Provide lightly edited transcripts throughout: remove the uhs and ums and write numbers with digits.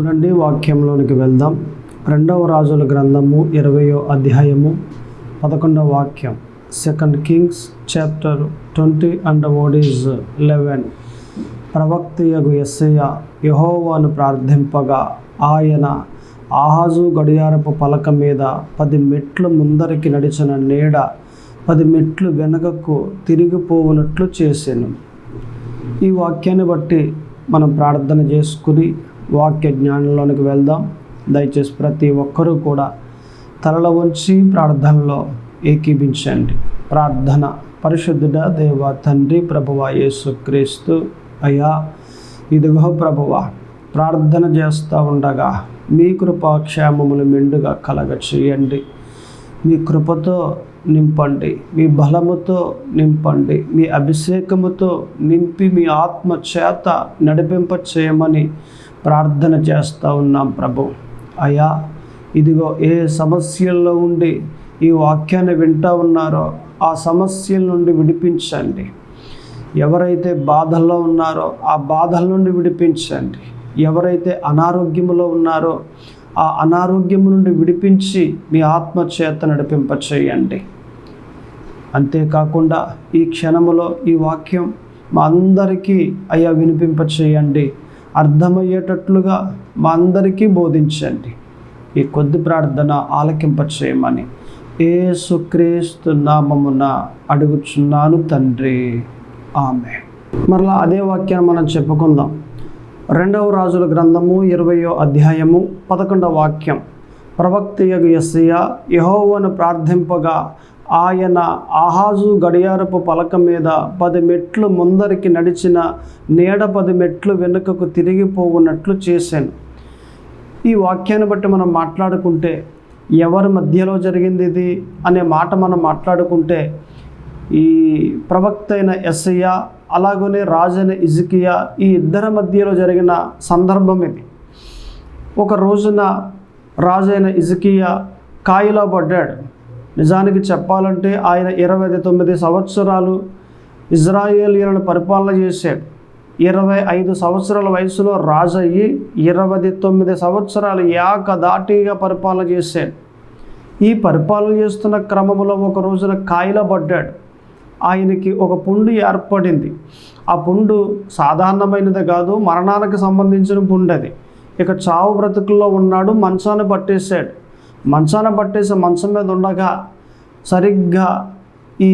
చూడండి, వాక్యంలోనికి వెళ్దాం. 2వ రాజుల గ్రంథము 20వ అధ్యాయము 11వ వాక్యం. 2 Kings chapter 20 and word is 11. ప్రవక్తయగు యెషయా యెహోవాను ప్రార్థింపగా ఆయన ఆహాజు గడియారపు పలక మీద 10 మెట్లు ముందరికి నడిచిన నీడ 10 మెట్లు వెనుకకు తిరిగిపోవునట్లు చేసెను. ఈ వాక్యాన్ని బట్టి మనం ప్రార్థన చేసుకుని వాక్య జ్ఞానంలోనికి వెళ్దాం. దయచేసి ప్రతి ఒక్కరూ కూడా తలల వంచి ప్రార్థనలో ఏకీభించండి. ప్రార్థన. పరిశుద్ధుడా దేవ తండ్రి, ప్రభువా యేసుక్రీస్తు, అయ్యా ఇదిగో ప్రభువా, ప్రార్థన చేస్తూ ఉండగా మీ కృపాక్షేమములు మెండుగా కలగ చేయండి. మీ కృపతో నింపండి, మీ బలముతో నింపండి, మీ అభిషేకముతో నింపి మీ ఆత్మ చేత నడిపింప చేయమని ప్రార్థన చేస్తూ ఉన్నాం ప్రభు. అయ్యా ఇదిగో ఏ సమస్యల్లో ఉండి ఈ వాక్యాన్ని వింటూ ఉన్నారో ఆ సమస్యల నుండి విడిపించండి. ఎవరైతే బాధల్లో ఉన్నారో ఆ బాధల నుండి విడిపించండి. ఎవరైతే అనారోగ్యములో ఉన్నారో ఆ అనారోగ్యము నుండి విడిపించి మీ ఆత్మ చేత నడిపింప చేయండి. అంతేకాకుండా ఈ క్షణములో ఈ వాక్యం మా అందరికీ అయ్యా వినిపింప చేయండి. అర్థమయ్యేటట్లుగా మా అందరికీ బోధించండి. ఈ కొద్ది ప్రార్థన ఆలకింప చేయమని యేసుక్రీస్తు నామమున అడుగుచున్నాను తండ్రి, ఆమేన్. మరలా అదే వాక్యాన్ని మనం చెప్పుకుందాం. 2వ రాజుల గ్రంథము 20వ అధ్యాయము 11వ వాక్యం. ప్రవక్తయగు యెషయా యెహోవాను ప్రార్థింపగా ఆయన ఆహాజు గడియారపు పలక మీద 10 మెట్లు ముందరికి నడిచిన నీడ 10 మెట్లు వెనుకకు తిరిగిపోవున్నట్లు చేశాను. ఈ వాక్యాన్ని బట్టి మనం మాట్లాడుకుంటే ఎవరి మధ్యలో జరిగింది ఇది అనే మాట మనం మాట్లాడుకుంటే ఈ ప్రవక్త అయిన యెషయా అలాగనే రాజైన హిజ్కియా ఈ ఇద్దరి మధ్యలో జరిగిన సందర్భం ఇది. ఒక రోజున రాజైన హిజ్కియా కాయిలా పడ్డాడు. నిజానికి చెప్పాలంటే ఆయన 29 సంవత్సరాలు ఇజ్రాయేలీయులను పరిపాలన చేశాడు. 25 సంవత్సరాల వయసులో రాజు అయ్యి 29 సంవత్సరాలు ఏకధాటిగా పరిపాలన చేశాడు. ఈ పరిపాలన చేస్తున్న క్రమంలో ఒక రోజున కాయిలా పడ్డాడు. ఆయనకి ఒక పుండు ఏర్పడింది. ఆ పుండు సాధారణమైనది కాదు, మరణానికి సంబంధించిన పుండు అది. ఇక చావు బ్రతుకుల్లో ఉన్నాడు. మంచాన్ని పట్టేశాడు. మంచం మీద ఉండగా సరిగ్గా ఈ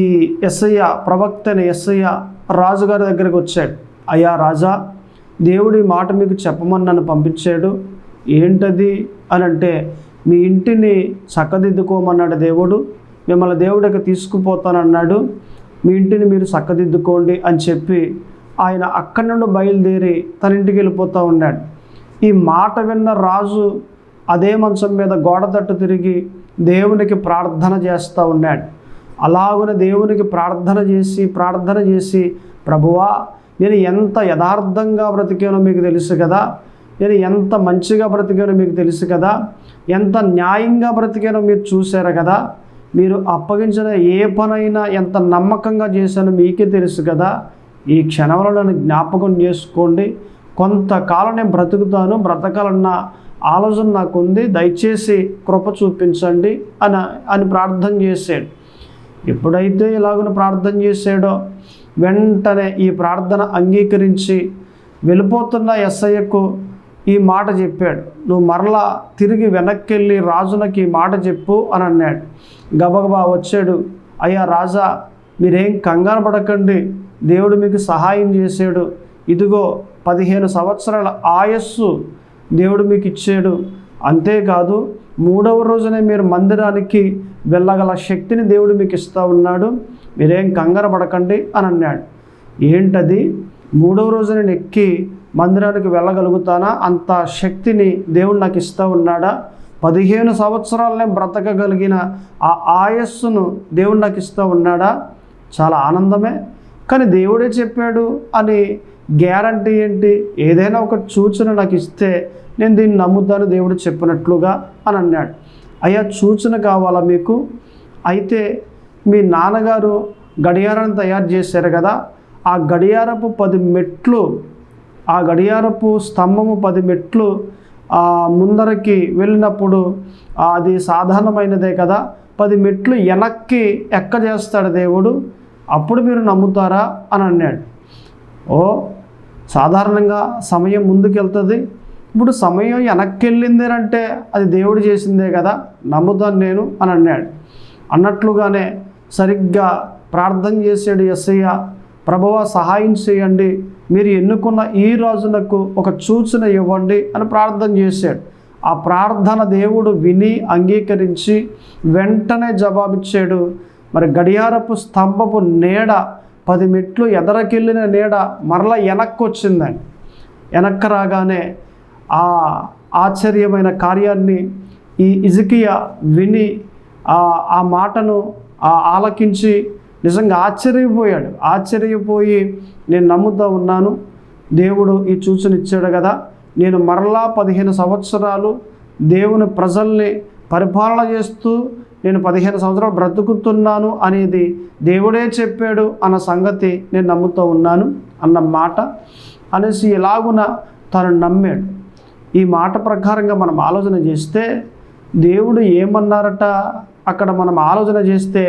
యెషయా ప్రవక్త అయిన యెషయా రాజుగారి దగ్గరికి వచ్చాడు. అయ్యా రాజా, దేవుడి మాట మీకు చెప్పమని నన్ను పంపించాడు. ఏంటది అని అంటే, మీ ఇంటిని చక్కదిద్దుకోమన్నాడు దేవుడు. మిమ్మల్ని దేవుడికి తీసుకుపోతానన్నాడు. మీ ఇంటిని మీరు చక్కదిద్దుకోండి అని చెప్పి ఆయన అక్కడి నుండి బయలుదేరి తన ఇంటికి వెళ్ళిపోతూ ఉన్నాడు. ఈ మాట విన్న రాజు అదే మంచం మీద గోడ తట్టు తిరిగి దేవునికి ప్రార్థన చేస్తూ ఉన్నాడు. అలాగున దేవునికి ప్రార్థన చేసి ప్రభువా, నేను ఎంత యథార్థంగా బ్రతికానో మీకు తెలుసు కదా, నేను ఎంత మంచిగా బ్రతికానో మీకు తెలుసు కదా, ఎంత న్యాయంగా బ్రతికానో మీరు చూశారు కదా, మీరు అప్పగించిన ఏ పనైనా ఎంత నమ్మకంగా చేశానో మీకే తెలుసు కదా. ఈ క్షణంలో నన్ను జ్ఞాపకం చేసుకోండి. కొంతకాలం నేను బ్రతకాలన్న ఆలోచన నాకుంది. దయచేసి కృప చూపించండి అని ప్రార్థన చేశాడు. ఎప్పుడైతే ఇలాగున ప్రార్థన చేశాడో వెంటనే ఈ ప్రార్థన అంగీకరించి వెళ్ళిపోతున్న యెషయాకు ఈ మాట చెప్పాడు. నువ్వు మరలా తిరిగి వెనక్కి వెళ్ళి రాజునకి ఈ మాట చెప్పు అని అన్నాడు. గబగబా వచ్చాడు. అయ్యా రాజా, మీరేం కంగారు పడకండి, దేవుడు మీకు సహాయం చేశాడు. ఇదిగో 15 సంవత్సరాల ఆయస్సు దేవుడు మీకు ఇచ్చాడు. అంతేకాదు 3వ రోజునే మీరు మందిరానికి వెళ్ళగల శక్తిని దేవుడు మీకు ఇస్తూ ఉన్నాడు. మీరేం కంగారు పడకండి అని అన్నాడు. ఏంటది? 3వ రోజు నేను ఎక్కి మందిరానికి వెళ్ళగలుగుతానా? అంత శక్తిని దేవుడు నాకు ఇస్తూ ఉన్నాడా? 15 సంవత్సరాలనే బ్రతకగలిగిన ఆ ఆయస్సును దేవుడు నాకు ఇస్తూ ఉన్నాడా? చాలా ఆనందమే. కానీ దేవుడే చెప్పాడు అని గ్యారంటీ ఏంటి? ఏదైనా ఒక సూచన నాకు ఇస్తే నేను దీన్ని నమ్ముతాను దేవుడు చెప్పినట్లుగా అని అన్నాడు. అయ్యా, సూచన కావాలా మీకు? అయితే మీ నాన్నగారు గడియారాన్ని తయారు చేశారు కదా, ఆ గడియారపు 10 మెట్లు, ఆ గడియారపు స్తంభము 10 మెట్లు ముందరికి వెళ్ళినప్పుడు అది సాధారణమైనదే కదా, 10 మెట్లు వెనక్కి ఎక్కజేస్తాడు దేవుడు, అప్పుడు మీరు నమ్ముతారా అని అన్నాడు. సాధారణంగా సమయం ముందుకెళ్తుంది, ఇప్పుడు సమయం వెనక్కి వెళ్ళిందేనంటే అది దేవుడు చేసిందే కదా, నమ్ముతాను నేను అని అన్నాడు. అన్నట్లుగానే సరిగ్గా ప్రార్థన చేసాడు యేసయ్య. ప్రభువా సహాయం చేయండి, మీరు ఎన్నుకున్న ఈ రోజునకు ఒక సూచన ఇవ్వండి అని ప్రార్థన చేశాడు. ఆ ప్రార్థన దేవుడు విని అంగీకరించి వెంటనే జవాబిచ్చాడు. మరి గడియారపు స్తంభపు నీడ 10 మెట్లు ఎదరకెళ్ళిన నీడ మరలా వెనక్కి వచ్చిందండి. వెనక్కి రాగానే ఆ ఆశ్చర్యమైన కార్యాన్ని ఈ హిజ్కియా విని ఆ మాటను ఆలకించి నిజంగా ఆశ్చర్యపోయి నేను నమ్ముతూ ఉన్నాను, దేవుడు ఈ సూచన ఇచ్చాడు కదా, నేను మరలా 15 సంవత్సరాలు దేవుని ప్రజల్ని పరిపాలన చేస్తూ నేను 15 సంవత్సరాలు బ్రతుకుతున్నాను అనేది దేవుడే చెప్పాడు అన్న సంగతి నేను నమ్ముతూ ఉన్నాను అన్న మాట అనేసి ఎలాగున తను నమ్మాడు. ఈ మాట ప్రకారంగా మనం ఆలోచన చేస్తే దేవుడు ఏమన్నారట అక్కడ మనం ఆలోచన చేస్తే,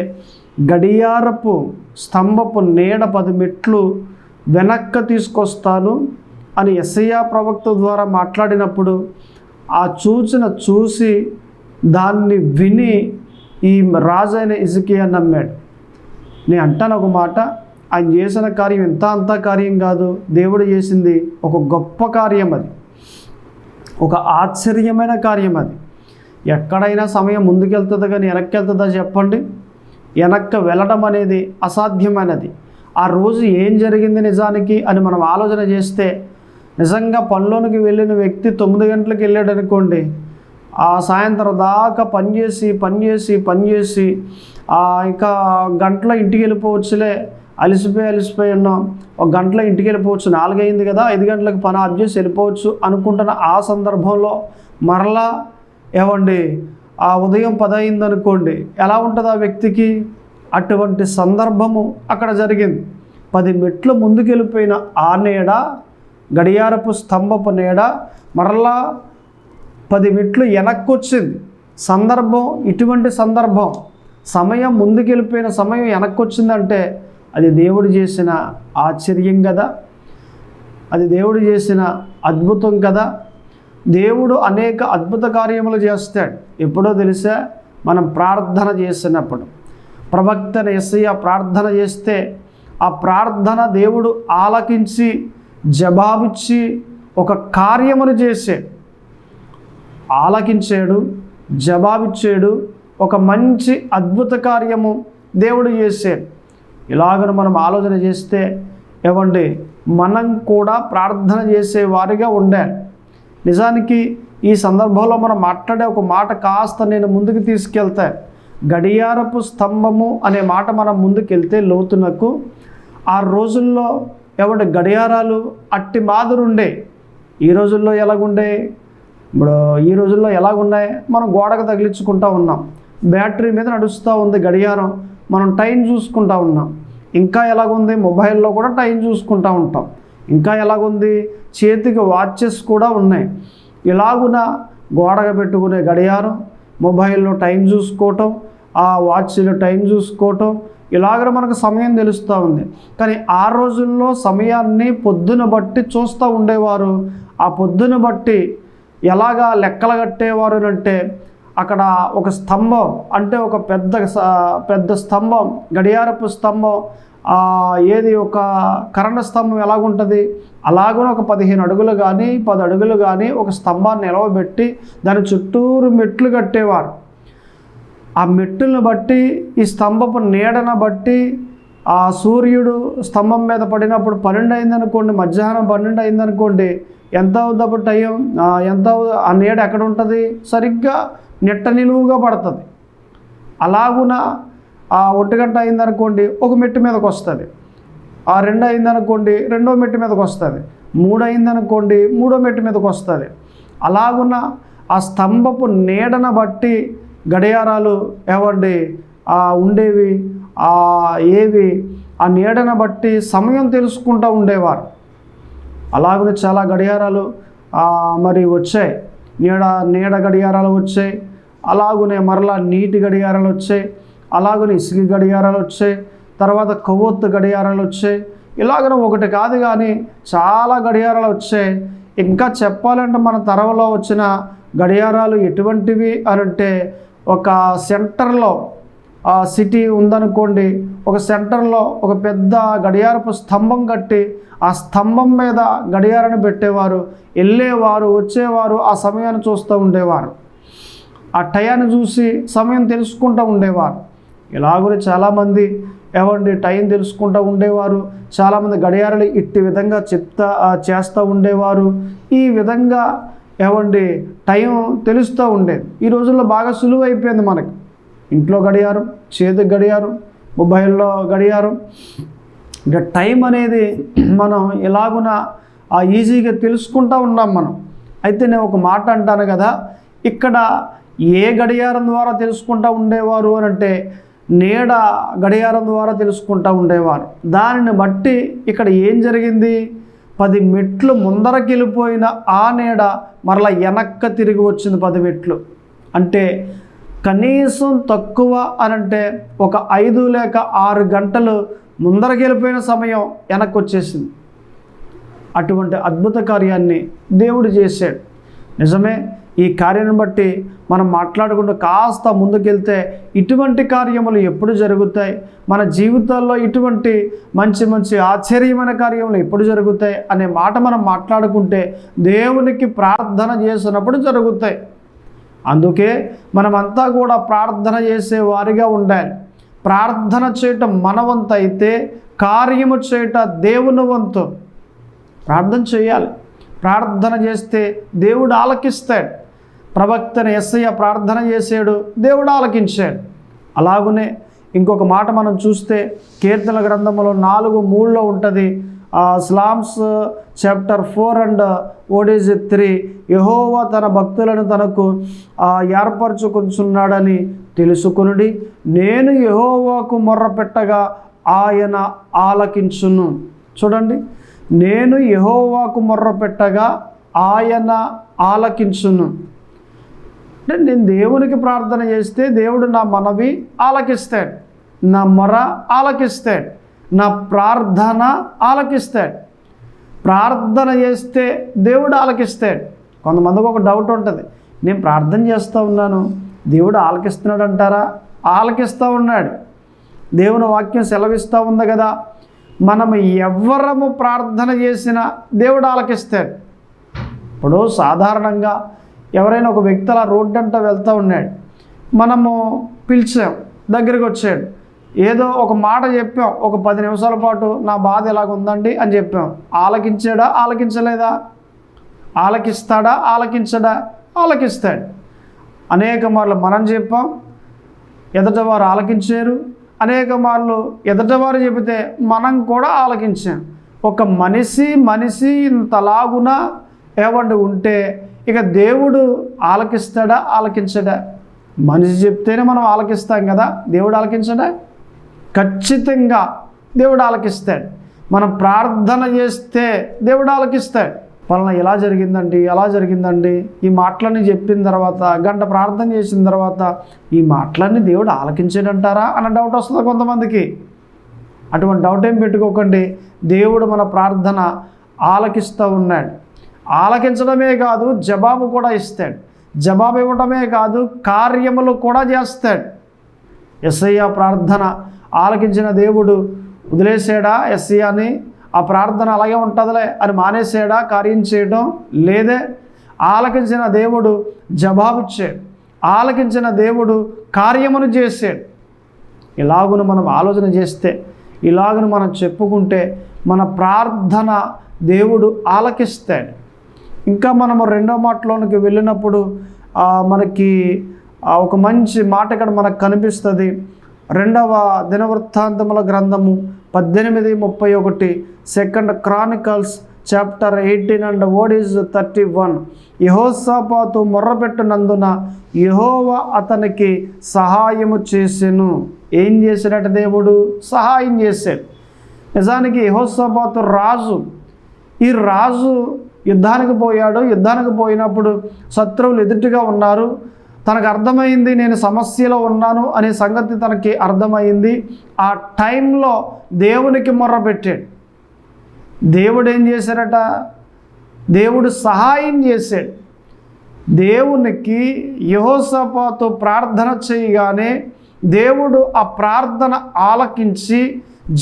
గడియారపు స్తంభపు నీడ 10 మెట్లు వెనక్కి తీసుకొస్తాను అని యెషయా ప్రవక్త ద్వారా మాట్లాడినప్పుడు ఆ సూచన చూసి దాన్ని విని ఈ రాజైన హిజ్కియా నమ్మాడు. నేను అంటాను ఒక మాట, ఆయన చేసిన కార్యం అంతా కార్యం కాదు, దేవుడు చేసింది ఒక గొప్ప కార్యం, అది ఒక ఆశ్చర్యమైన కార్యం. అది ఎక్కడైనా సమయం ముందుకెళ్తుందా కానీ వెనక్కి వెళ్తుందా చెప్పండి? వెనక్కి వెళ్ళడం అనేది అసాధ్యమైనది. ఆ రోజు ఏం జరిగింది నిజానికి అని మనం ఆలోచన చేస్తే, నిజంగా పనిలోనికి వెళ్ళిన వ్యక్తి 9 గంటలకు వెళ్ళాడు అనుకోండి, ఆ సాయంత్రం దాకా పనిచేసి ఇంకా గంటలో ఇంటికి వెళ్ళిపోవచ్చులే, అలసిపోయి ఉన్నాం, ఒక గంటలో ఇంటికి వెళ్ళిపోవచ్చు, 4 అయింది కదా, 5 గంటలకు పని ఆఫ్ చేసి వెళ్ళిపోవచ్చు అనుకుంటున్న ఆ సందర్భంలో మరలా ఆ ఉదయం 10 అయింది అనుకోండి, ఎలా ఉంటుంది ఆ వ్యక్తికి? అటువంటి సందర్భము అక్కడ జరిగింది. 10 మెట్లు ముందుకెళ్ళిపోయిన ఆ నీడ, గడియారపు స్తంభపు నీడ మరలా 10 మెట్లు వెనక్కి వచ్చింది. సందర్భం ఇటువంటి సందర్భం, సమయం ముందుకెళ్ళిపోయిన సమయం వెనక్కి వచ్చిందంటే అది దేవుడు చేసిన ఆశ్చర్యం కదా, అది దేవుడు చేసిన అద్భుతం కదా. దేవుడు అనేక అద్భుత కార్యములు చేస్తాడు. ఎప్పుడో తెలుసా? మనం ప్రార్థన చేసినప్పుడు. ప్రవక్త యేసయ్య ప్రార్థన చేస్తే ఆ ప్రార్థన దేవుడు ఆలకించి జవాబిచ్చి ఒక కార్యమును చేశాడు. ఆలకించాడు, జవాబిచ్చాడు, ఒక మంచి అద్భుత కార్యము దేవుడు చేశాడు. ఇలాగను మనం ఆలోచన చేస్తే మనం కూడా ప్రార్థన చేసే వారిగా ఉండాలి. నిజానికి ఈ సందర్భంలో మనం మాట్లాడే ఒక మాట కాస్త నేను ముందుకు తీసుకెళ్తాను. గడియారపు స్తంభము అనే మాట మనం ముందుకెళ్తే లోతునకు, ఆ రోజుల్లో గడియారాలు అట్టి మాదిరి ఉండే. ఈ రోజుల్లో ఎలాగుండే? ఇప్పుడు ఈ రోజుల్లో ఎలాగున్నాయి? మనం గోడకు తగిలించుకుంటూ ఉన్నాం, బ్యాటరీ మీద నడుస్తూ ఉంది గడియారం, మనం టైం చూసుకుంటూ ఉన్నాం. ఇంకా ఎలాగుంది? మొబైల్లో కూడా టైం చూసుకుంటూ ఉంటాం. ఇంకా ఎలాగుంది? చేతికి వాచెస్ కూడా ఉన్నాయి. ఇలాగున గోడగా పెట్టుకునే గడియారం, మొబైల్లో టైం చూసుకోవటం, ఆ వాచ్లో టైం చూసుకోవటం, ఇలాగ మనకు సమయం తెలుస్తూ ఉంది. కానీ ఆ రోజుల్లో సమయాన్ని పొద్దున బట్టి చూస్తూ ఉండేవారు. ఆ పొద్దున బట్టి ఎలాగా లెక్కలు కట్టేవారు అంటే, అక్కడ ఒక స్తంభం, అంటే ఒక పెద్ద స్తంభం, గడియారపు స్తంభం, ఏది ఒక కరెంట్ స్తంభం ఎలాగుంటుంది అలాగూ ఒక 15 అడుగులు కానీ 10 అడుగులు కానీ ఒక స్తంభాన్ని నిలవబెట్టి దాని చుట్టూరు మెట్లు కట్టేవారు. ఆ మెట్టులను బట్టి, ఈ స్తంభపు నీడను బట్టి, ఆ సూర్యుడు స్తంభం మీద పడినప్పుడు 12 అయిందనుకోండి, మధ్యాహ్నం 12 అయిందనుకోండి, ఎంత అవుద్దప్పుడు టైం, ఆ నీడ ఎక్కడ ఉంటుంది? సరిగ్గా నెట్ట నిలువుగా పడుతుంది. అలాగున ఆ 1 గంట అయిందనుకోండి, ఒక మెట్టు మీదకి వస్తుంది. ఆ 2 అయిందనుకోండి, 2వ మెట్టు మీదకి వస్తుంది. 3 అయిందనుకోండి, 3వ మెట్టు మీదకి వస్తుంది. అలాగున్న ఆ స్తంభపు నీడను బట్టి గడియారాలు ఉండేవి. ఆ నీడను బట్టి సమయం తెలుసుకుంటూ ఉండేవారు. అలాగనే చాలా గడియారాలు మరి వచ్చాయి. నీడ గడియారాలు వచ్చాయి, అలాగునే మరలా నీటి గడియారాలు వచ్చాయి, అలాగనే ఇసుక గడియారాలు వచ్చాయి, తర్వాత కొవ్వొత్తు గడియారాలు వచ్చాయి. ఇలాగనే ఒకటి కాదు కానీ చాలా గడియారాలు వచ్చాయి. ఇంకా చెప్పాలంటే మన తరంలో వచ్చిన గడియారాలు ఎటువంటివి అని అంటే, ఒక సెంటర్లో సిటీ ఉందనుకోండి, ఒక సెంటర్లో ఒక పెద్ద గడియారపు స్తంభం కట్టి ఆ స్తంభం మీద గడియారాన్ని పెట్టేవారు. వెళ్ళేవారు, వచ్చేవారు, ఆ సమయాన్ని చూస్తూ ఉండేవారు, ఆ టయాన్ని చూసి సమయం తెలుసుకుంటూ ఉండేవారు. ఇలాగనే చాలామంది టైం తెలుసుకుంటూ ఉండేవారు. చాలామంది గడియారాలు ఇట్టి విధంగా చేస్తూ ఉండేవారు. ఈ విధంగా టైం తెలుస్తూ ఉండేది. ఈ రోజుల్లో బాగా సులువు అయిపోయింది మనకి. ఇంట్లో గడియారం, చేతికి గడియారం, మొబైల్లో గడియారం. ఇంకా టైం అనేది మనం ఎలాగున ఈజీగా తెలుసుకుంటూ ఉన్నాం మనం. అయితే నేను ఒక మాట అంటాను కదా, ఇక్కడ ఏ గడియారం ద్వారా తెలుసుకుంటూ ఉండేవారు అని అంటే, నీడ గడియారం ద్వారా తెలుసుకుంటూ ఉండేవారు. దానిని బట్టి ఇక్కడ ఏం జరిగింది, 10 మెట్లు ముందరకి వెళ్ళిపోయిన ఆ నీడ మరలా వెనక్క తిరిగి వచ్చింది 10 మెట్లు. అంటే కనీసం తక్కువ అనంటే ఒక 5 లేక 6 గంటలు ముందరకి వెళ్ళిపోయిన సమయం వెనక్కి వచ్చేసింది. అటువంటి అద్భుత కార్యాన్ని దేవుడు చేశాడు. నిజమే, ఈ కార్యాన్ని బట్టి మనం మాట్లాడుకుంటూ కాస్త ముందుకెళ్తే ఇటువంటి కార్యములు ఎప్పుడు జరుగుతాయి, మన జీవితాల్లో ఇటువంటి మంచి మంచి ఆశ్చర్యమైన కార్యములు ఎప్పుడు జరుగుతాయి అనే మాట మనం మాట్లాడుకుంటే దేవునికి ప్రార్థన చేసినప్పుడు జరుగుతాయి. అందుకే మనమంతా కూడా ప్రార్థన చేసే వారిగా ఉండాలి. ప్రార్థన చేయటం మన వంతు అయితే కార్యము చేయట దేవుని వంతు. ప్రార్థన చేయాలి. ప్రార్థన చేస్తే దేవుడు ఆలకిస్తాడు. ప్రవక్తని యెషయా ప్రార్థన చేశాడు, దేవుడు ఆలకించాడు. అలాగునే ఇంకొక మాట మనం చూస్తే కీర్తన గ్రంథంలో 4:3 ఉంటుంది. స్లామ్స్ చాప్టర్ 4 and 3, యెహోవా తన భక్తులను తనకు ఏర్పరచుకుంటున్నాడని తెలుసుకొనుడి, నేను యెహోవాకు మొర్రపెట్టగా ఆయన ఆలకించును. చూడండి, నేను యెహోవాకు మొర్రపెట్టగా ఆయన ఆలకించును. అంటే నేను దేవునికి ప్రార్థన చేస్తే దేవుడు నా మనవి ఆలకిస్తాడు, నా మొర ఆలకిస్తాడు, నా ప్రార్థన ఆలకిస్తాడు. ప్రార్థన చేస్తే దేవుడు ఆలకిస్తాడు. కొంతమందికి ఒక డౌట్ ఉంటుంది, నేను ప్రార్థన చేస్తూ ఉన్నాను, దేవుడు ఆలకిస్తున్నాడు అంటారా? ఆలకిస్తూ ఉన్నాడు. దేవుని వాక్యం సెలవిస్తూ ఉంది కదా, మనం ఎవరము ప్రార్థన చేసినా దేవుడు ఆలకిస్తాడు. ఇప్పుడు సాధారణంగా ఎవరైనా ఒక వ్యక్తి అలా రోడ్డు అంతా వెళ్తూ ఉన్నాడు, మనము పిలిచాం, దగ్గరికి వచ్చాడు, ఏదో ఒక మాట చెప్పాం, ఒక 10 నిమిషాల పాటు నా బాధ ఎలాగ ఉందండి అని చెప్పాం. ఆలకించాడా? ఆలకించలేదా? ఆలకిస్తాడా? ఆలకించడా? ఆలకిస్తాడు. అనేక మార్లు మనం చెప్పాం, ఎదుటివారు ఆలకించారు. అనేక మార్లు ఎదుటివారు చెబితే మనం కూడా ఆలకించాం. ఒక మనిషి ఇంతలాగున ఉంటే ఇక దేవుడు ఆలకిస్తాడా? ఆలకించడా? మనిషి చెప్తేనే మనం ఆలకిస్తాం కదా, దేవుడు ఆలకించడా? ఖచ్చితంగా దేవుడు ఆలకిస్తాడు. మనం ప్రార్థన చేస్తే దేవుడు ఆలకిస్తాడు. వలన ఎలా జరిగిందండి, ఎలా జరిగిందండి, ఈ మాటలన్నీ చెప్పిన తర్వాత, గంట ప్రార్థన చేసిన తర్వాత ఈ మాటలన్నీ దేవుడు ఆలకించాడంటారా అన్న డౌట్ వస్తుంది కొంతమందికి. అటువంటి డౌట్ ఏం పెట్టుకోకండి. దేవుడు మన ప్రార్థన ఆలకిస్తూ ఉన్నాడు. ఆలకించడమే కాదు, జవాబు కూడా ఇస్తాడు. జవాబు ఇవ్వడమే కాదు, కార్యములు కూడా చేస్తాడు. యెషయా ప్రార్థన ఆలకించిన దేవుడు వదిలేసాడా యెషయాని? ఆ ప్రార్థన అలాగే ఉంటుందిలే అని మానేసాడా కార్యం చేయడం? లేదే. ఆలకించిన దేవుడు జవాబిచ్చాడు. ఆలకించిన దేవుడు కార్యమును చేశాడు. ఇలాగును మనం ఆలోచన చేస్తే, ఇలాగును మనం చెప్పుకుంటే మన ప్రార్థన దేవుడు ఆలకిస్తాడు. ఇంకా మనము 2వ మాటలోనికి వెళ్ళినప్పుడు మనకి ఒక మంచి మాట ఇక్కడ మనకు కనిపిస్తుంది. 2వ దినవృత్తాంతముల గ్రంథము 18:31, 2 Chronicles chapter 18 and 31. యెహోషాపాతు మొర్రపెట్టునందున యెహోవా అతనికి సహాయము చేసెను. ఏం చేసినట్టు దేవుడు సహాయం చేశాడు. నిజానికి యెహోషాపాతు రాజు. ఈ రాజు యుద్ధానికి పోయాడు. యుద్ధానికి పోయినప్పుడు శత్రువులు ఎదుటిగా ఉన్నారు. తనకు అర్థమైంది నేను సమస్యలో ఉన్నాను అనే సంగతి తనకి అర్థమైంది. ఆ టైంలో దేవునికి మొర్రపెట్టాడు. దేవుడు ఏం చేశారట? దేవుడు సహాయం చేశాడు. దేవునికి యెహోషాపాతు ప్రార్థన చేయగానే దేవుడు ఆ ప్రార్థన ఆలకించి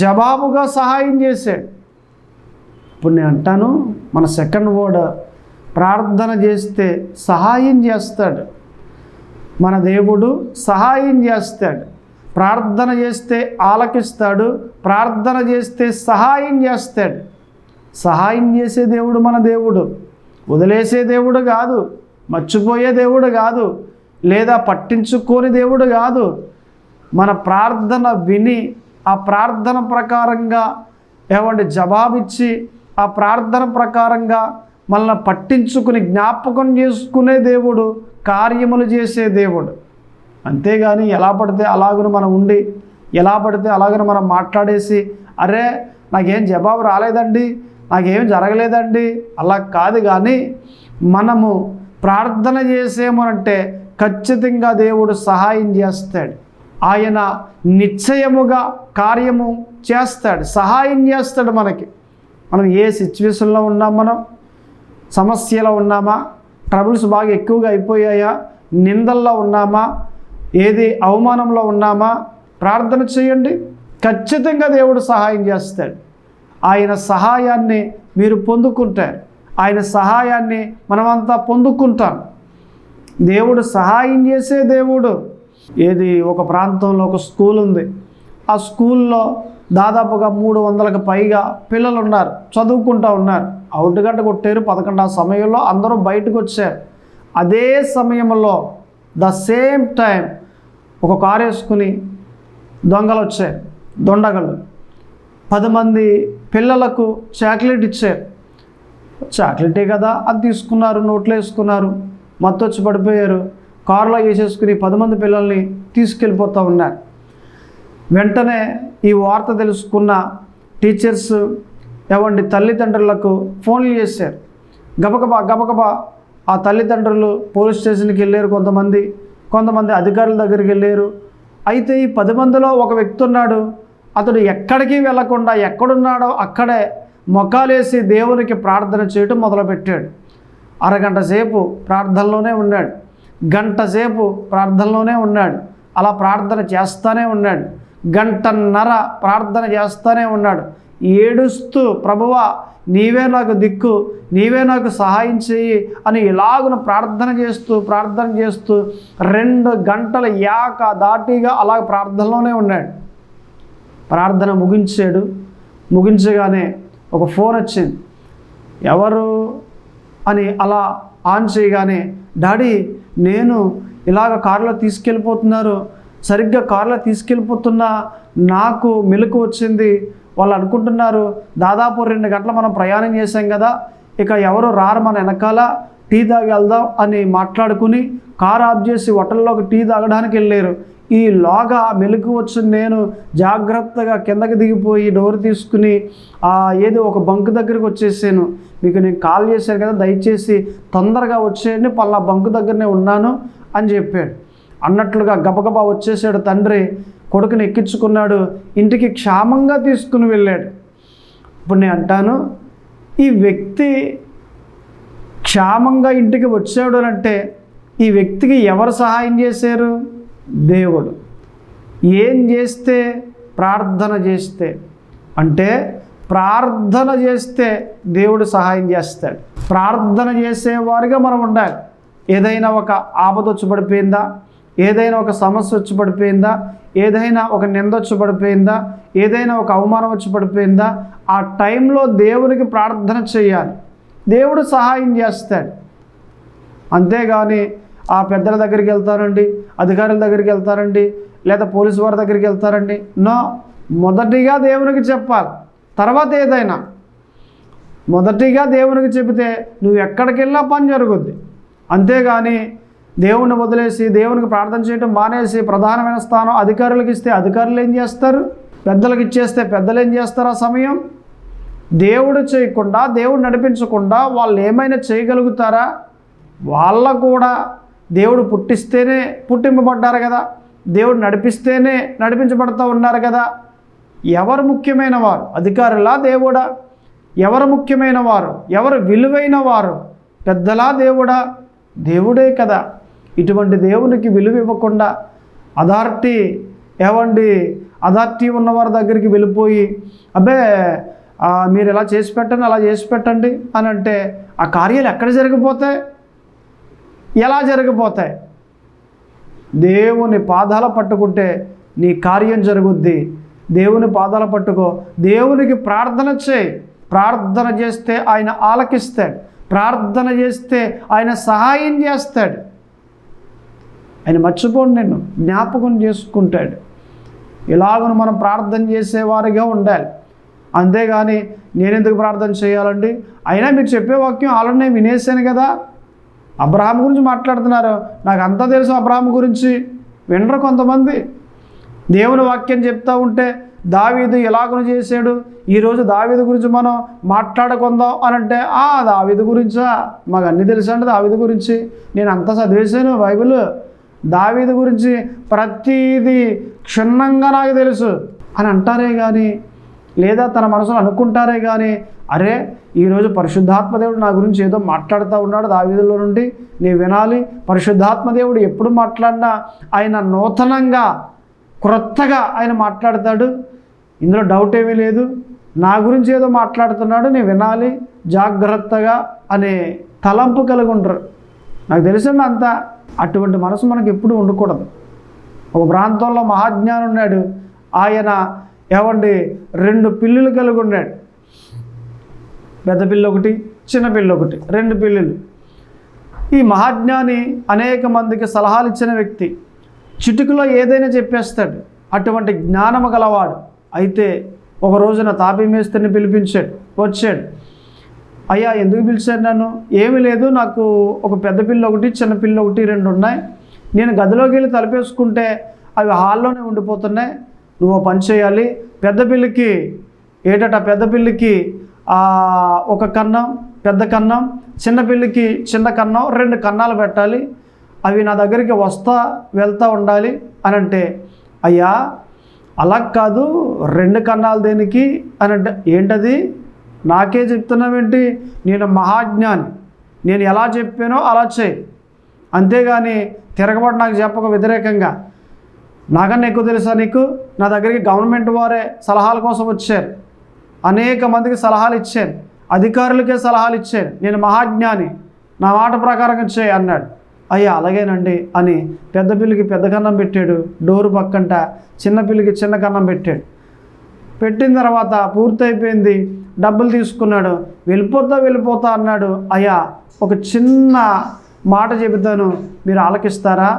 జవాబుగా సహాయం చేశాడు. ఇప్పుడు నేను అంటాను, మన సెకండ్ వర్డ్, ప్రార్థన చేస్తే సహాయం చేస్తాడు. మన దేవుడు సహాయం చేస్తాడు. ప్రార్థన చేస్తే ఆలకిస్తాడు. ప్రార్థన చేస్తే సహాయం చేస్తాడు. సహాయం చేసే దేవుడు మన దేవుడు. వదిలేసే దేవుడు కాదు, మర్చిపోయే దేవుడు కాదు, లేదా పట్టించుకోని దేవుడు కాదు. మన ప్రార్థన విని ఆ ప్రార్థన ప్రకారంగా జవాబిచ్చి ఆ ప్రార్థన ప్రకారంగా మనల్ని పట్టించుకుని జ్ఞాపకం చేసుకునే దేవుడు, కార్యములు చేసే దేవుడు. అంతేగాని ఎలా పడితే అలాగను మనం ఉండి, ఎలా పడితే అలాగను మనం మాట్లాడేసి, అరే నాకేం జవాబు రాలేదండి, నాకేం జరగలేదండి, అలా కాదు. కానీ మనము ప్రార్థన చేసేమనంటే ఖచ్చితంగా దేవుడు సహాయం చేస్తాడు. ఆయన నిశ్చయముగా కార్యము చేస్తాడు, సహాయం చేస్తాడు. మనం ఏ సిచ్యువేషన్లో ఉన్నాం, మనం సమస్యలో ఉన్నామా, ట్రబుల్స్ బాగా ఎక్కువగా అయిపోయాయా, నిందల్లో ఉన్నామా, ఏది అవమానంలో ఉన్నామా, ప్రార్థన చేయండి, ఖచ్చితంగా దేవుడు సహాయం చేస్తాడు. ఆయన సహాయాన్ని మీరు పొందుకుంటారు. ఆయన సహాయాన్ని మనమంతా పొందుకుంటాం. దేవుడు సహాయం చేసే దేవుడు. ఏది ఒక ప్రాంతంలో ఒక స్కూల్ ఉంది. ఆ స్కూల్లో దాదాపుగా 300కి పైగా పిల్లలు ఉన్నారు, చదువుకుంటూ ఉన్నారు. అవుట్గడ్డ కొట్టారు 11 ఆ సమయంలో అందరూ బయటకు వచ్చారు. అదే సమయంలో ద సేమ్ టైం ఒక కారు వేసుకుని దొంగలు వచ్చారు, దొండగలు. 10 మంది పిల్లలకు చాక్లెట్ ఇచ్చారు. చాక్లెటే కదా అది తీసుకున్నారు, నోట్లో వేసుకున్నారు, మత్తొచ్చి పడిపోయారు. కారులో వేసేసుకుని 10 మంది పిల్లల్ని తీసుకెళ్ళిపోతూ ఉన్నారు. వెంటనే ఈ వార్త తెలుసుకున్న టీచర్స్ తల్లిదండ్రులకు ఫోన్లు చేశారు. గబగబా ఆ తల్లిదండ్రులు పోలీస్ స్టేషన్కి వెళ్ళారు. కొంతమంది అధికారుల దగ్గరికి వెళ్ళారు. అయితే ఈ 10 మందిలో ఒక వ్యక్తి ఉన్నాడు. అతడు ఎక్కడికి వెళ్లకుండా ఎక్కడున్నాడో అక్కడే మొక్కాలేసి దేవునికి ప్రార్థన చేయటం మొదలుపెట్టాడు. అరగంట సేపు ప్రార్థనలోనే ఉన్నాడు, గంట సేపు ప్రార్థనలోనే ఉన్నాడు. అలా ప్రార్థన చేస్తూనే ఉన్నాడు. గంటన్నర ప్రార్థన చేస్తూనే ఉన్నాడు. ఏడుస్తూ, ప్రభువా నీవే నాకు దిక్కు, నీవే నాకు సహాయం చేయి అని ఇలాగున ప్రార్థన చేస్తూ 2 గంటల దాటిగా అలా ప్రార్థనలోనే ఉన్నాడు. ప్రార్థన ముగించగానే ఒక ఫోన్ వచ్చింది. ఎవరు అని అలా ఆన్ చేయగానే, డాడీ నేను ఇలాగ కారులో తీసుకెళ్ళిపోతున్నారు, సరిగ్గా కారులో తీసుకెళ్ళిపోతున్నా నాకు మెలకు వచ్చింది. వాళ్ళు అనుకుంటున్నారు దాదాపు 2 గంటలు మనం ప్రయాణం చేశాం కదా, ఇక ఎవరు రారు మన వెనకాల, టీ తాగి వెళ్దాం అని మాట్లాడుకుని కారు ఆఫ్ చేసి హోటల్లోకి టీ తాగడానికి వెళ్ళారు. ఈలోగా మెలకు వచ్చింది. నేను జాగ్రత్తగా కిందకి దిగిపోయి డోర్ తీసుకుని ఏదో ఒక బంకు దగ్గరికి వచ్చేసాను. మీకు నేను కాల్ చేశాను కదా, దయచేసి తొందరగా వచ్చేయండి, పలానా బంకు దగ్గరనే ఉన్నాను అని చెప్పాడు. అన్నట్లుగా గబగబా వచ్చేసాడు తండ్రి. కొడుకుని ఎక్కించుకున్నాడు, ఇంటికి క్షేమంగా తీసుకుని వెళ్ళాడు. ఇప్పుడు నేను అంటాను, ఈ వ్యక్తి క్షేమంగా ఇంటికి వచ్చాడు అంటే ఈ వ్యక్తికి ఎవరు సహాయం చేశారు? దేవుడు. ఏం చేస్తే? ప్రార్థన చేస్తే. అంటే ప్రార్థన చేస్తే దేవుడు సహాయం చేస్తాడు. ప్రార్థన చేసేవారిగా మనం ఉండాలి. ఏదైనా ఒక ఆపద వచ్చి పడిపోయిందా, ఏదైనా ఒక సమస్య వచ్చి పడిపోయిందా, ఏదైనా ఒక నింద వచ్చి పడిపోయిందా, ఏదైనా ఒక అవమానం వచ్చి పడిపోయిందా, ఆ టైంలో దేవునికి ప్రార్థన చేయాలి. దేవుడు సహాయం చేస్తాడు. అంతేగాని ఆ పెద్దల దగ్గరికి వెళ్తారండి, అధికారుల దగ్గరికి వెళ్తారండి, లేదా పోలీసు వారి దగ్గరికి వెళ్తారండి. నో, మొదటిగా దేవునికి చెప్పాలి, తర్వాత ఏదైనా. మొదటిగా దేవునికి చెబితే నువ్వు ఎక్కడికి వెళ్ళినా పని జరుగుద్ది. అంతేగాని దేవుణ్ణి వదిలేసి దేవునికి ప్రార్థన చేయడం మానేసి ప్రధానమైన స్థానం అధికారులకు ఇస్తే అధికారులు ఏం చేస్తారు? పెద్దలకు ఇచ్చేస్తే పెద్దలు ఏం చేస్తారు? ఆ సమయం దేవుడు చేయకుండా, దేవుడు నడిపించకుండా వాళ్ళు ఏమైనా చేయగలుగుతారా? వాళ్ళ కూడా దేవుడు పుట్టిస్తేనే పుట్టింపబడ్డారు కదా, దేవుడు నడిపిస్తేనే నడిపించబడుతూ ఉన్నారు కదా. ఎవరు ముఖ్యమైన వారు? అధికారులా, దేవుడా? ఎవరు ముఖ్యమైన వారు? ఎవరు విలువైన వారు? పెద్దలా, దేవుడా? దేవుడే కదా. ఇటువంటి దేవునికి విలువ ఇవ్వకుండా అథారిటీ ఉన్నవారి దగ్గరికి వెళ్ళిపోయి, అబ్బే మీరు ఇలా చేసి పెట్టండి, అలా చేసి పెట్టండి అని అంటే ఆ కార్యాలు ఎక్కడ జరిగిపోతాయి? ఎలా జరిగిపోతాయి? దేవుని పాదాల పట్టుకుంటే నీ కార్యం జరుగుద్ది. దేవుని పాదాల పట్టుకో, దేవునికి ప్రార్థన చేయి. ప్రార్థన చేస్తే ఆయన ఆలకిస్తాడు, ప్రార్థన చేస్తే ఆయన సహాయం చేస్తాడు. ఆయన మర్చిపోండి, నిన్ను జ్ఞాపకం చేసుకుంటాడు. ఇలాగను మనం ప్రార్థన చేసేవారిగా ఉండాలి. అంతేగాని నేనెందుకు ప్రార్థన చేయాలండి? అయినా మీరు చెప్పే వాక్యం ఆల్రెడీ నేను వినేసాను కదా. అబ్రహాం గురించి మాట్లాడుతున్నారు, నాకు అంతా తెలుసు అబ్రహాం గురించి. వినరు కొంతమంది. దేవుని వాక్యం చెప్తూ ఉంటే దావీదు ఎలాగను చేశాడు, ఈరోజు దావీదు గురించి మనం మాట్లాడుకుందాం అని అంటే, దావీదు గురించా? మాకు అన్నీ తెలుసు అండి దావీదు గురించి, నేను అంతా చదివేశాను బైబిల్, దావీదు గురించి ప్రతిదీ క్షుణ్ణంగా నాకు తెలుసు అని అంటారే కానీ, లేదా తన మనసులో అనుకుంటారే కానీ, అరే ఈరోజు పరిశుద్ధాత్మదేవుడు నా గురించి ఏదో మాట్లాడుతూ ఉన్నాడు దావీదులో నుండి, నేను వినాలి. పరిశుద్ధాత్మదేవుడు ఎప్పుడు మాట్లాడినా ఆయన నూతనంగా, క్రొత్తగా ఆయన మాట్లాడతాడు. ఇందులో డౌట్ ఏమీ లేదు. నా గురించి ఏదో మాట్లాడుతున్నాడు, నేను వినాలి జాగ్రత్తగా అనే తలంపు కలిగి ఉండరు. నాకు తెలుసండి అంతా. అటువంటి మనసు మనకు ఎప్పుడూ ఉండకూడదు. ఒక ప్రాంతంలో మహాజ్ఞాని ఉన్నాడు. ఆయన 2 పిల్లులు కలిగి ఉన్నాడు. పెద్ద పిల్ల ఒకటి, చిన్న పిల్ల ఒకటి, 2 పిల్లులు. ఈ మహాజ్ఞాని అనేక మందికి సలహాలు ఇచ్చిన వ్యక్తి. చిటికలో ఏదైనా చెప్పేస్తాడు. అటువంటి జ్ఞానము గలవాడు. అయితే ఒక రోజున తాపీ మేస్త్రిని పిలిపించాడు. వచ్చాడు. అయ్యా ఎందుకు పిలిచాడు నన్ను? ఏమీ లేదు, నాకు ఒక పెద్ద పిల్ల ఒకటి, చిన్న పిల్ల ఒకటి 2 ఉన్నాయి. నేను గదిలోకి వెళ్ళి తలుపేసుకుంటే అవి హాల్లోనే ఉండిపోతున్నాయి. నువ్వు పని చేయాలి. పెద్ద పిల్లికి పెద్ద పిల్లికి ఒక కన్నం, పెద్ద కన్నం, చిన్న పిల్లికి చిన్న కన్నం, 2 కన్నాలు పెట్టాలి. అవి నా దగ్గరికి వెళ్తూ ఉండాలి అని అంటే, అయ్యా అలా కాదు, 2 కన్నాలు దేనికి అని అంటే, ఏంటది నాకే చెప్తున్నావేంటి? నేను మహాజ్ఞాని, నేను ఎలా చెప్పానో అలా చేయి. అంతేగాని తిరగబడి నాకు చెప్పక వ్యతిరేకంగా. నాకన్నా ఎక్కువ తెలుసా నీకు? నా దగ్గరికి గవర్నమెంట్ వారే సలహాల కోసం వచ్చారు. అనేక మందికి సలహాలు ఇచ్చాను, అధికారులకే సలహాలు ఇచ్చాను. నేను మహాజ్ఞాని, నా మాట ప్రకారంగా చేయి అన్నాడు. అయ్యా అలాగేనండి అని పెద్ద పిల్లికి పెద్ద కన్నం పెట్టాడు. డోరు పక్కంట చిన్న పిల్లికి చిన్న కన్నం పెట్టాడు. పెట్టిన తర్వాత పూర్తయిపోయింది. డబ్బులు తీసుకున్నాడు. వెళ్ళిపోతా అన్నాడు. అయ్యా ఒక చిన్న మాట చెబుతాను, మీరు ఆలకిస్తారా?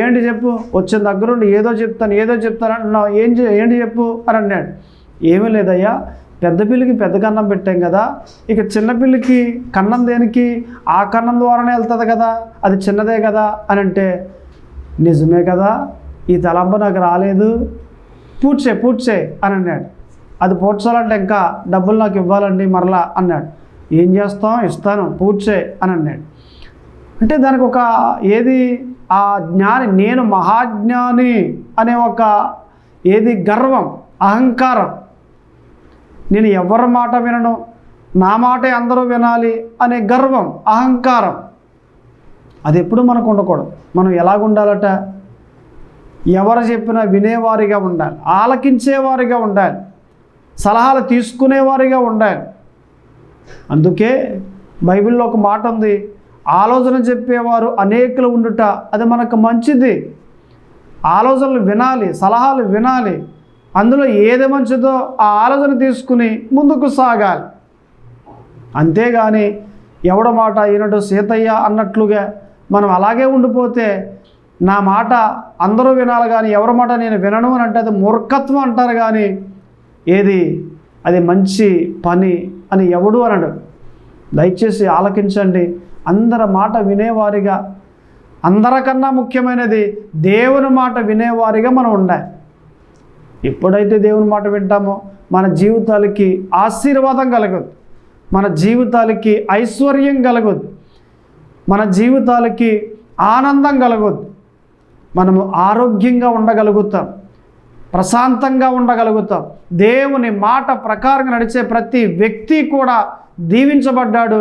ఏంటి చెప్పు. వచ్చిన దగ్గరుండి ఏదో చెప్తాను అంటున్నావు, ఏంటి చెప్పు అని అన్నాడు. ఏమీ లేదయ్యా, పెద్ద పిల్లికి పెద్ద కన్నం పెట్టాం కదా, ఇక చిన్న పిల్లికి కన్నం దేనికి? ఆ కన్నం ద్వారానే వెళ్తుంది కదా, అది చిన్నదే కదా అని అంటే, నిజమే కదా, ఈ తలంపు నాకు రాలేదు, పూడ్చే అని అన్నాడు. అది పూడ్చాలంటే ఇంకా డబ్బులు నాకు ఇవ్వాలండి మరలా అన్నాడు. ఏం చేస్తాం, ఇస్తాను, పూడ్చే అని అన్నాడు. అంటే దానికి ఒక ఆ జ్ఞాని, నేను మహాజ్ఞాని అనే ఒక గర్వం, అహంకారం. నేను ఎవరి మాట వినను, నా మాటే అందరూ వినాలి అనే గర్వం, అహంకారం. అది ఎప్పుడు మనకు ఉండకూడదు. మనం ఎలాగుండాలట? ఎవరు చెప్పినా వినేవారిగా ఉండాలి, ఆలకించేవారిగా ఉండాలి, సలహాలు తీసుకునేవారిగా ఉండాలి. అందుకే బైబిల్లో ఒక మాట ఉంది, ఆలోచన చెప్పేవారు అనేకులు ఉండుట అది మనకు మంచిది. ఆలోచనలు వినాలి, సలహాలు వినాలి, అందులో ఏది మంచిదో ఆ ఆలోచన తీసుకుని ముందుకు సాగాలి. అంతేగాని ఎవడ మాట ఈనడు సీతయ్య అన్నట్లుగా మనం అలాగే ఉండిపోతే, నా మాట అందరూ వినాలి కానీ ఎవరి మాట నేను వినను అని అంటే అది మూర్ఖత్వం అంటారు. కానీ అది మంచి పని అని ఎవడు అనడు. దయచేసి ఆలకించండి. అందరి మాట వినేవారిగా, అందరికన్నా ముఖ్యమైనది దేవుని మాట వినేవారిగా మనం ఉండాలి. ఎప్పుడైతే దేవుని మాట వింటామో మన జీవితాలకి ఆశీర్వాదం కలగదు, మన జీవితాలకి ఐశ్వర్యం కలగదు, మన జీవితాలకి ఆనందం కలగదు, మనము ఆరోగ్యంగా ఉండగలుగుతాం, ప్రశాంతంగా ఉండగలుగుతాం. దేవుని మాట ప్రకారంగా నడిచే ప్రతి వ్యక్తి కూడా దీవించబడ్డాడు,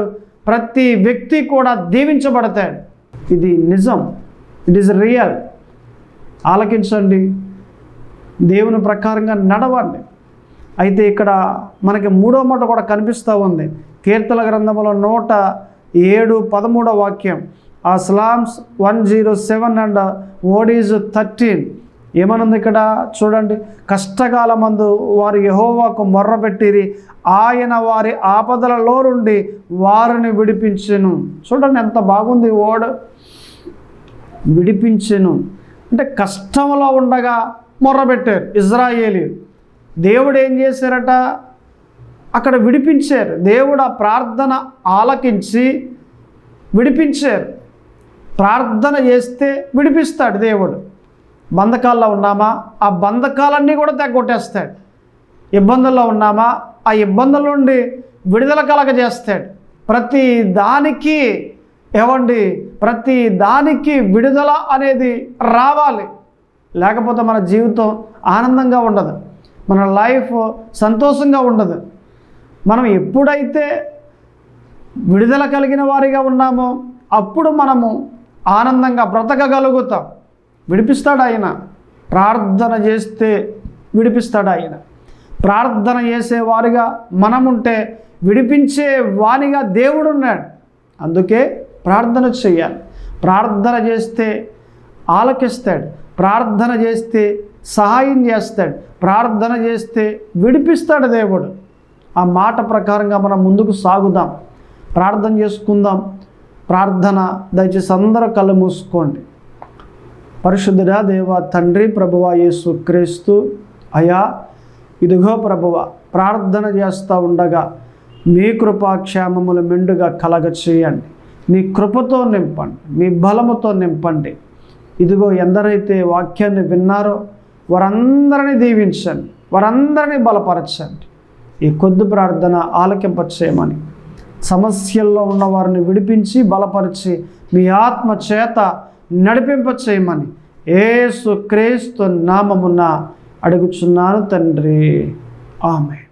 ప్రతి వ్యక్తి కూడా దీవించబడతాడు. ఇది నిజం, ఇట్ ఈస్ రియల్. ఆలకించండి, దేవుని ప్రకారంగా నడవండి. అయితే ఇక్కడ మనకి 3వ మాట కూడా కనిపిస్తూ ఉంది. కీర్తన గ్రంథంలో 107:13 వాక్యం, ఆ Psalms 107 అండ్ ఓడీస్ 13 ఏమనుంది ఇక్కడ చూడండి. కష్టకాలమందు వారు యెహోవాకు మొర్రపెట్టిరి, ఆయన వారి ఆపదలలో నుండి వారిని విడిపించెను. చూడండి ఎంత బాగుంది వర్డ్, విడిపించెను అంటే కష్టంలో ఉండగా మొర్రపెట్టారు ఇజ్రాయేలీయులు. దేవుడు ఏం చేశారట, అక్కడ విడిపించారు. దేవుడు ఆ ప్రార్థన ఆలకించి విడిపించారు. ప్రార్థన చేస్తే విడిపిస్తాడు దేవుడు. బంధకాల్లో ఉన్నామా, ఆ బంధకాలన్నీ కూడా తెగొట్టేస్తాడు. ఇబ్బందుల్లో ఉన్నామా, ఆ ఇబ్బందుల నుండి విడుదల కలగజేస్తాడు. ప్రతి దానికి ప్రతి దానికి విడుదల అనేది రావాలి, లేకపోతే మన జీవితం ఆనందంగా ఉండదు, మన లైఫ్ సంతోషంగా ఉండదు. మనం ఎప్పుడైతే విడుదల కలిగిన వారిగా ఉన్నామో అప్పుడు మనము ఆనందంగా బ్రతకగలుగుతాం. విడిపిస్తాడు ఆయన, ప్రార్థన చేస్తే విడిపిస్తాడు ఆయన. ప్రార్థన చేసేవారిగా మనముంటే విడిపించే వానిగా దేవుడు ఉన్నాడు. అందుకే ప్రార్థన చేయాలి. ప్రార్థన చేస్తే ఆలకిస్తాడు, ప్రార్థన చేస్తే సహాయం చేస్తాడు, ప్రార్థన చేస్తే విడిపిస్తాడు దేవుడు. ఆ మాట ప్రకారంగా మనం ముందుకు సాగుదాం, ప్రార్థన చేసుకుందాం. ప్రార్థన దయచేసి అందరూ కళ్ళు మూసుకోండి. పరిశుద్ధుడా దేవా తండ్రి, ప్రభువా యేసు క్రీస్తు, అయా ఇదిగో ప్రభువా, ప్రార్థన చేస్తూ ఉండగా మీ కృపాక్షేమములు మెండుగా కలగ చేయండి. మీ కృపతో నింపండి, మీ బలముతో నింపండి. ఇదిగో ఎందరైతే వాక్యాన్ని విన్నారో వారందరినీ దీవించండి, వారందరినీ బలపరచండి. ఈ కొద్ది ప్రార్థన ఆలకింపచేయమని, సమస్యల్లో ఉన్న వారిని విడిపించి బలపరిచి మీ ఆత్మ చేత నడిపింపచేయమని యేసు క్రీస్తు నామమున అడుగుచున్నాను తండ్రి, ఆమేన్.